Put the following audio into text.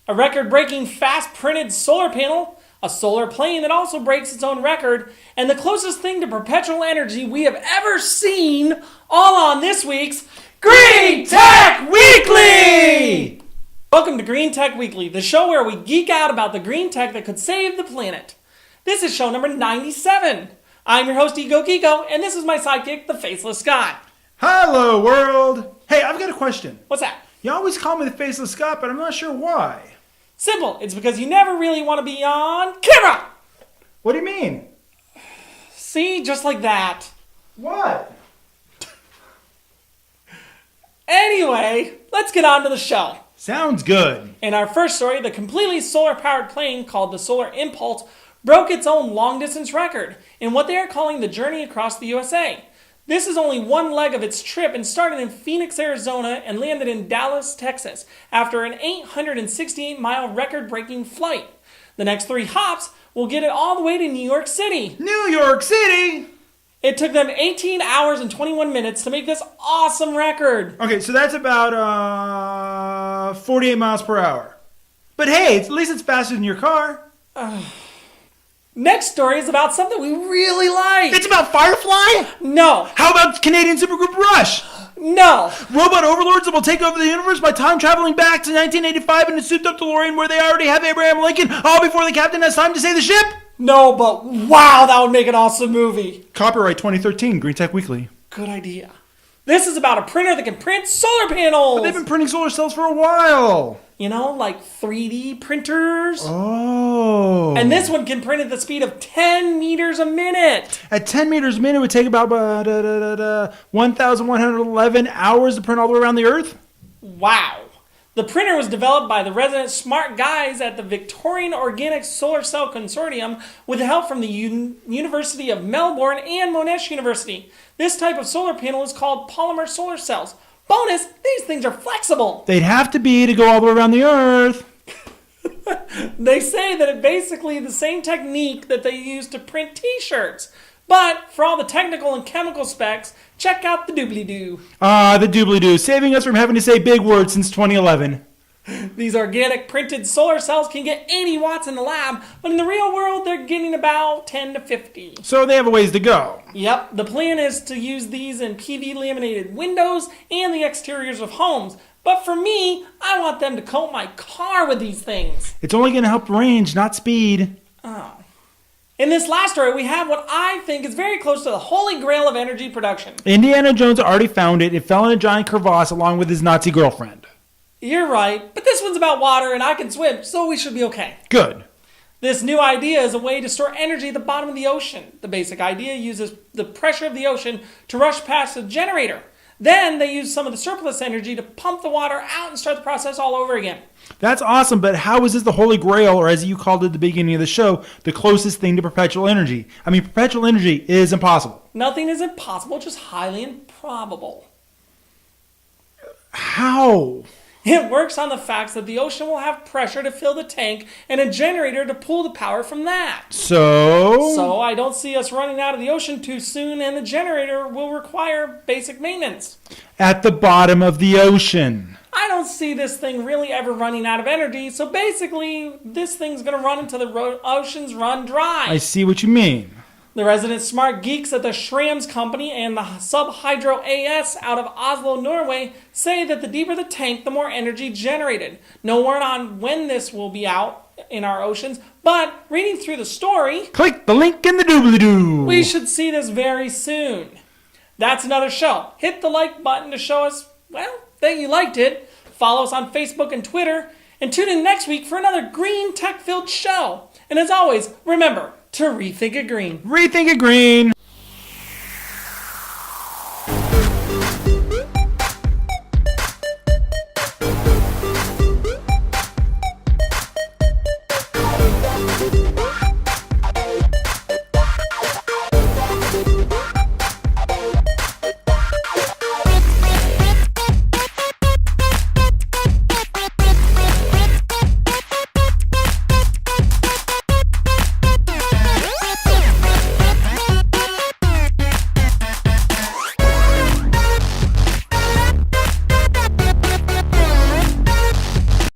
a record-breaking fast-printed solar panel, a solar plane that also breaks its own record, and the closest thing to perpetual energy we have ever seen, all on this week's Green Tech Weekly! Welcome to Green Tech Weekly, the show where we geek out about the green tech that could save the planet. This is show number 97. I'm your host, Ego Geeko, and this is my sidekick, the Faceless Scott. Hello, world! Hey, I've got a question. What's that? You always call me the Faceless Scott, but I'm not sure why. Simple. It's because you never really want to be on camera. What do you mean? See? Just like that. What? Anyway, let's get on to the show. Sounds good. In our first story, the completely solar-powered plane called the Solar Impulse broke its own long-distance record in what they are calling the journey across the USA. This is only one leg of its trip and started in Phoenix, Arizona and landed in Dallas, Texas after an 868-mile record-breaking flight. The next 3 hops will get it all the way to New York City. New York City! It took them 18 hours and 21 minutes to make this awesome record. Okay, so that's about 48 miles per hour. But hey, at least it's faster than your car. Next story is about something we really like. It's about Firefly? No. How about Canadian supergroup Rush? No. Robot overlords that will take over the universe by time traveling back to 1985 in a souped-up DeLorean where they already have Abraham Lincoln, all before the captain has time to save the ship? No, but wow, that would make an awesome movie. Copyright 2013, Green Tech Weekly. Good idea. This is about a printer that can print solar panels. But they've been printing solar cells for a while. You know, like 3D printers. Oh. And this one can print at the speed of 10 meters a minute. At 10 meters a minute, it would take about 1,111 hours to print all the way around the Earth? Wow. The printer was developed by the resident smart guys at the Victorian Organic Solar Cell Consortium with help from the University of Melbourne and Monash University. This type of solar panel is called polymer solar cells. Bonus, these things are flexible. They'd have to be to go all the way around the Earth. They say that it's basically the same technique that they use to print t-shirts. But for all the technical and chemical specs, check out the doobly-doo. The doobly-doo, saving us from having to say big words since 2011. These organic printed solar cells can get 80 watts in the lab, but in the real world, they're getting about 10 to 50. So they have a ways to go. Yep, the plan is to use these in PV laminated windows and the exteriors of homes. But for me, I want them to coat my car with these things. It's only going to help range, not speed. Oh. In this last story, we have what I think is very close to the holy grail of energy production. Indiana Jones already found it. It fell in a giant crevasse along with his Nazi girlfriend. You're right, but this one's about water and I can swim, so we should be okay. Good. This new idea is a way to store energy at the bottom of the ocean. The basic idea uses the pressure of the ocean to rush past a generator. Then they use some of the surplus energy to pump the water out and start the process all over again. That's awesome, but how is this the holy grail, or as you called it at the beginning of the show, the closest thing to perpetual energy? I mean, perpetual energy is impossible. Nothing is impossible, just highly improbable. How? It works on the facts that the ocean will have pressure to fill the tank and a generator to pull the power from that. So I don't see us running out of the ocean too soon, and the generator will require basic maintenance. At the bottom of the ocean. I don't see this thing really ever running out of energy, so basically this thing's going to run until the oceans run dry. I see what you mean. The resident smart geeks at the Schramm's company and the Subhydro AS out of Oslo, Norway, say that the deeper the tank, the more energy generated. No word on when this will be out in our oceans, but reading through the story, click the link in the doobly-doo. We should see this very soon. That's another show. Hit the like button to show us, well, that you liked it. Follow us on Facebook and Twitter, and tune in next week for another green tech-filled show. And as always, remember to rethink it green. Rethink it green.